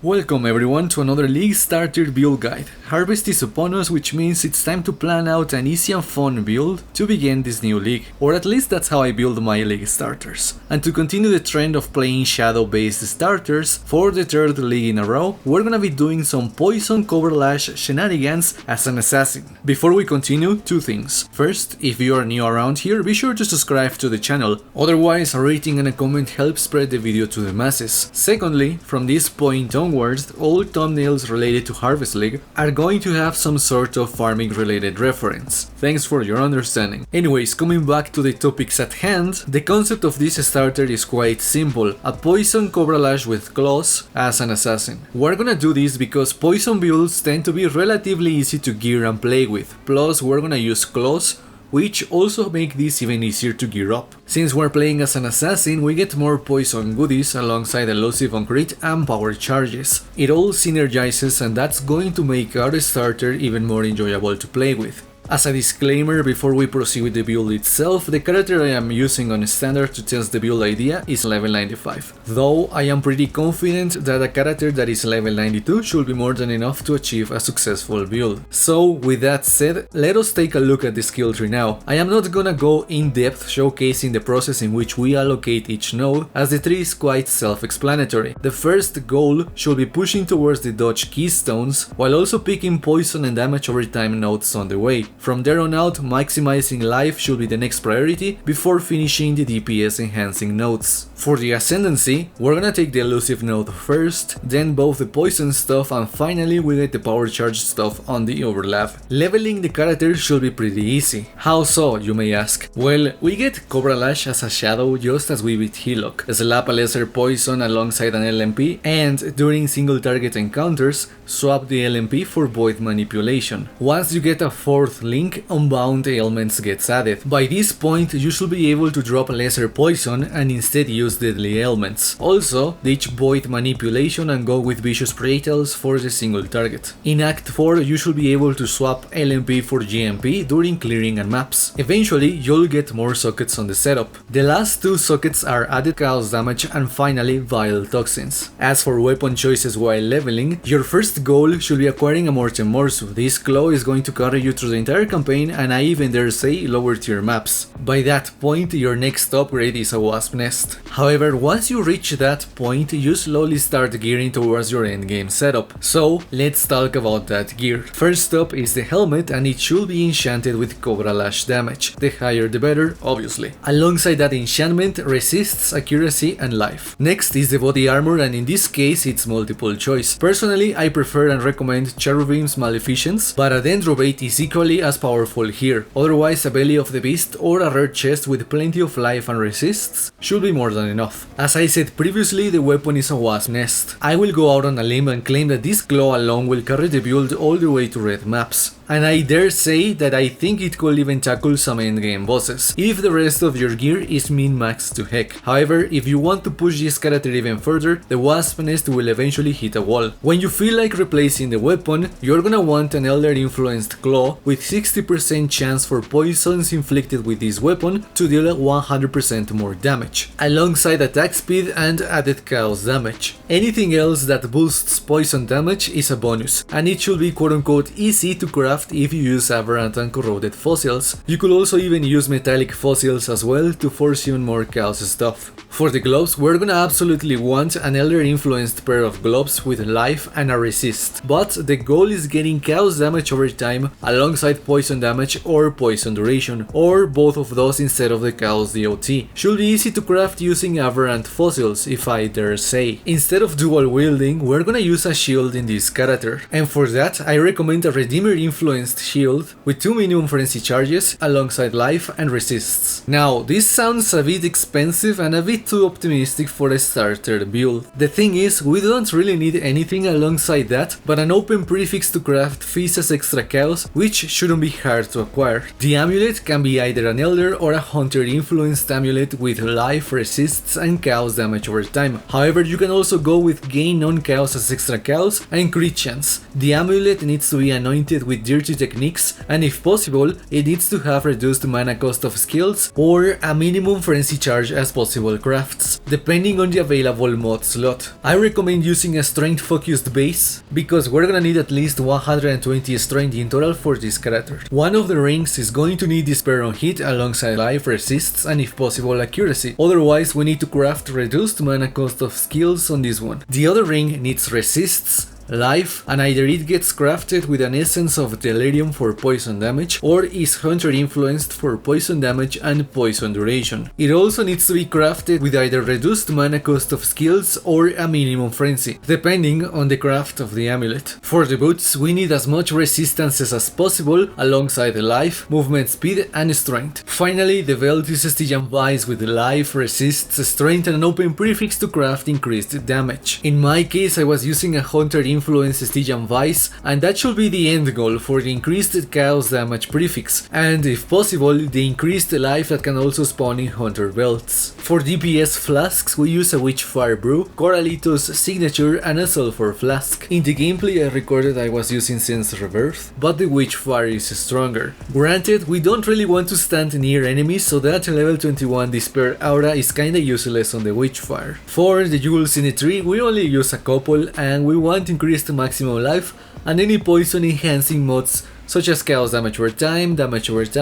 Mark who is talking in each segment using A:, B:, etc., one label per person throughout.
A: Welcome everyone to another League Starter build guide. Harvest is upon us, which means it's time to plan out an easy and fun build to begin this new league, or at least that's how I build my league starters. And to continue the trend of playing shadow based starters for the third league in a row, we're gonna be doing some poison Cobra Lash shenanigans as an assassin. Before we continue, two things. First, if you are new around here, be sure to subscribe to the channel, otherwise a rating and a comment helps spread the video to the masses. Secondly, from this point onwards, all thumbnails related to Harvest League are going to have some sort of farming related reference. Thanks for your understanding. Anyways, coming back to the topics at hand, the concept of this starter is quite simple: a poison Cobra Lash with claws as an assassin. We're gonna do this because poison builds tend to be relatively easy to gear and play with, plus we're gonna use claws, which also make this even easier to gear up. Since we're playing as an assassin, we get more poison goodies alongside elusive on crit and power charges. It all synergizes, and that's going to make our starter even more enjoyable to play with. As a disclaimer before we proceed with the build itself, the character I am using on standard to test the build idea is level 95, though I am pretty confident that a character that is level 92 should be more than enough to achieve a successful build. So with that said, let us take a look at the skill tree now. I am not gonna go in depth showcasing the process in which we allocate each node, as the tree is quite self-explanatory. The first goal should be pushing towards the dodge keystones, while also picking poison and damage over time nodes on the way. From there on out, maximizing life should be the next priority before finishing the DPS enhancing nodes. For the ascendancy, we're gonna take the elusive node first, then both the poison stuff, and finally we get the power charge stuff on the overlap. Leveling the character should be pretty easy. How so, you may ask? Well, we get Cobra Lash as a shadow just as we beat Hillock, slap a lesser poison alongside an LMP, and during single target encounters, swap the LMP for void manipulation. Once you get a fourth link, Unbound ailments gets added. By this point, you should be able to drop a lesser poison and instead use deadly ailments. Also, ditch void manipulation and go with vicious pratals for the single target. In Act 4, you should be able to swap LMP for GMP during clearing and maps. Eventually, you'll get more sockets on the setup. The last two sockets are added chaos damage and finally vile toxins. As for weapon choices while leveling, your first goal should be acquiring a Mortem Morsu. This claw is going to carry you through the entire campaign, and I even dare say lower tier maps. By that point, your next upgrade is a Wasp Nest. However, once you reach that point, you slowly start gearing towards your endgame setup. So let's talk about that gear. First up is the helmet, and it should be enchanted with Cobra Lash damage. The higher the better, obviously. Alongside that enchantment, resists, accuracy and life. Next is the body armor, and in this case it's multiple choice. Personally, I prefer and recommend Cherubim's Maleficence, but a Dendrobate is equally as powerful here. Otherwise, a Belly of the Beast or a rare chest with plenty of life and resists should be more than enough. As I said previously, the weapon is a Wasp Nest. I will go out on a limb and claim that this claw alone will carry the build all the way to red maps. And I dare say that I think it could even tackle some endgame bosses, if the rest of your gear is min-maxed to heck. However, if you want to push this character even further, the Wasp Nest will eventually hit a wall. When you feel like replacing the weapon, you're gonna want an Elder Influenced Claw with 60% chance for poisons inflicted with this weapon to deal 100% more damage, alongside attack speed and added chaos damage. Anything else that boosts poison damage is a bonus, and it should be quote-unquote easy to craft if you use aberrant and corroded fossils. You could also even use metallic fossils as well to force even more chaos stuff. For the gloves, we're gonna absolutely want an Elder Influenced pair of gloves with life and a resist, but the goal is getting chaos damage over time alongside poison damage or poison duration, or both of those instead of the chaos DOT. Should be easy to craft using aberrant fossils, if I dare say. Instead of dual wielding, we're gonna use a shield in this character, and for that I recommend a Redeemer Influenced shield with 2 minimum frenzy charges alongside life and resists. Now, this sounds a bit expensive and a bit too optimistic for a starter build. The thing is, we don't really need anything alongside that, but an open prefix to craft fees as extra chaos, which shouldn't be hard to acquire. The amulet can be either an Elder or a Hunter influenced amulet with life, resists and chaos damage over time. However, you can also go with gain non-chaos as extra chaos and crit chance. The amulet needs to be anointed with Dear security techniques, and if possible, it needs to have reduced mana cost of skills or a minimum frenzy charge as possible crafts, depending on the available mod slot. I recommend using a strength focused base, because we're gonna need at least 120 strength in total for this character. One of the rings is going to need Despair on hit alongside life, resists, and if possible accuracy, otherwise we need to craft reduced mana cost of skills on this one. The other ring needs resists, life, and either it gets crafted with an essence of delirium for poison damage or is hunter influenced for poison damage and poison duration. It also needs to be crafted with either reduced mana cost of skills or a minimum frenzy, depending on the craft of the amulet. For the boots, we need as much resistances as possible alongside life, movement speed, and strength. Finally, the belt is Stygian Vice with life, resists, strength, and an open prefix to craft increased damage. In my case, I was using a hunter influence Stygian Vice, and that should be the end goal for the increased chaos damage prefix, and if possible, the increased life that can also spawn in hunter belts. For DPS flasks, we use a Witchfire Brew, Coralito's signature, and a Sulfur flask. In the gameplay I recorded I was using Sense Rebirth, but the Witchfire is stronger. Granted, we don't really want to stand near enemies, so that level 21 Despair aura is kinda useless on the Witchfire. For the jewels in the tree, we only use a couple, and we want increased maximum life and any poison enhancing mods such as chaos damage over time, damage with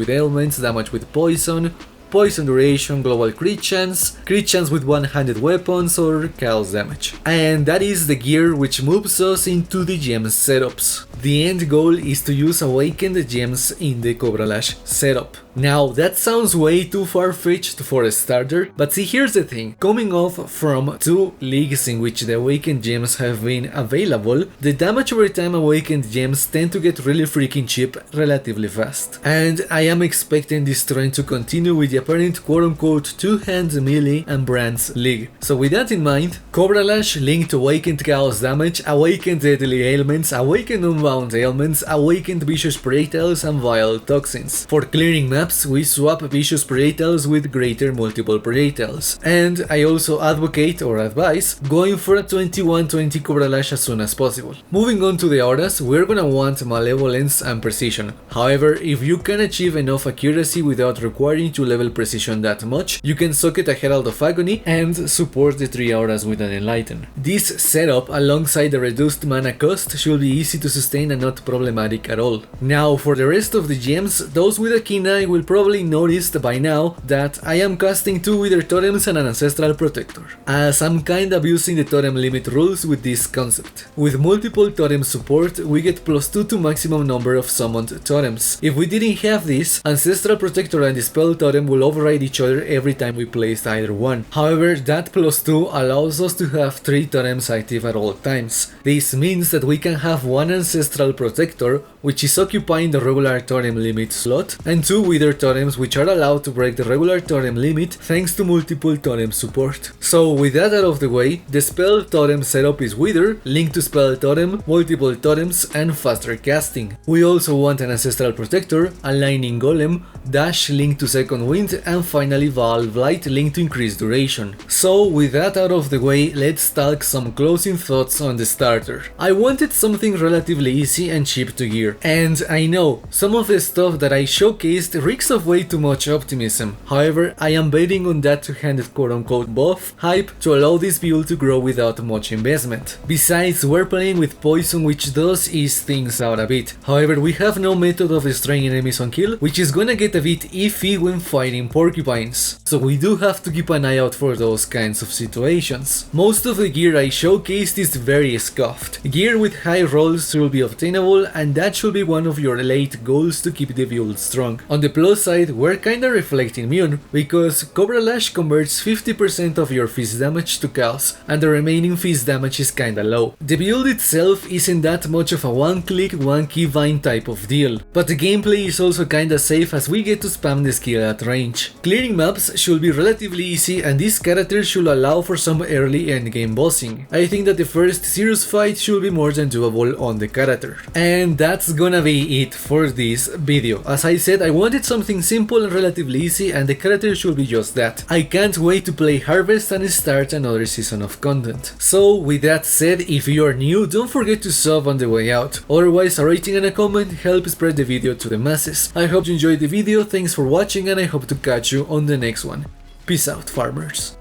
A: ailments, damage with poison, poison duration, global crit chance with one-handed weapons, or chaos damage. And that is the gear which moves us into the gem setups. The end goal is to use awakened gems in the Cobra Lash setup. Now, that sounds way too far-fetched for a starter, but see, here's the thing. Coming off from 2 leagues in which the awakened gems have been available, the damage over time awakened gems tend to get really freaking cheap relatively fast. And I am expecting this trend to continue with the apparent quote-unquote two-hand melee and brands league. So with that in mind, Cobra Lash linked awakened chaos damage, awakened deadly ailments, awakened unbound ailments, awakened vicious projectiles, and vile toxins. For clearing maps, we swap vicious projectiles with greater multiple projectiles. And I also advocate or advise going for a 21-20 Cobra Lash as soon as possible. Moving on to the auras, we're gonna want malevolence and precision. However, if you can achieve enough accuracy without requiring to level precision that much, you can socket a Herald of Agony and support the 3 auras with an Enlighten. This setup alongside the reduced mana cost should be easy to sustain and not problematic at all. Now for the rest of the gems, those with a keen eye will probably noticed by now that I am casting 2 Wither Totems and an Ancestral Protector, as I'm kinda abusing the totem limit rules with this concept. With multiple totem support, we get +2 to maximum number of summoned totems. If we didn't have this, Ancestral Protector and Dispel Totem will override each other every time we place either one. However, that +2 allows us to have 3 totems active at all times. This means that we can have 1 Ancestral Protector, which is occupying the regular totem limit slot, and 2 Wither Totems, which are allowed to break the regular totem limit thanks to multiple totem support. So with that out of the way, the spell totem setup is Wither, linked to spell totem, multiple totems, and faster casting. We also want an Ancestral Protector, a Lightning Golem, Dash linked to Second Wind, and finally Valve Light linked to increased duration. So with that out of the way, let's talk some closing thoughts on the starter. I wanted something relatively easy and cheap to gear, and I know some of the stuff that I showcased reeks of way too much optimism. However, I am betting on that two-handed quote-unquote buff hype to allow this build to grow without much investment. Besides, we're playing with poison, which does ease things out a bit. However, we have no method of destroying enemies on kill, which is gonna get a bit iffy when fighting porcupines. So we do have to keep an eye out for those kinds of situations. Most of the gear I showcased is very scuffed. Gear with high rolls will be obtainable, and that should be one of your late goals to keep the build strong. On the plus side, we're kinda reflecting immune, because Cobra Lash converts 50% of your fist damage to chaos, and the remaining fist damage is kinda low. The build itself isn't that much of a one-click, one-keybind type of deal, but the gameplay is also kinda safe as we get to spam the skill at range. Clearing maps should be relatively easy, and this character should allow for some early endgame bossing. I think that the first serious fight should be more than doable on the character. And that's that's gonna be it for this video. As I said, I wanted something simple and relatively easy, and the character should be just that. I can't wait to play Harvest and start another season of content. So with that said, if you are new, don't forget to sub on the way out. Otherwise, a rating and a comment help spread the video to the masses. I hope you enjoyed the video, thanks for watching, and I hope to catch you on the next one. Peace out, farmers.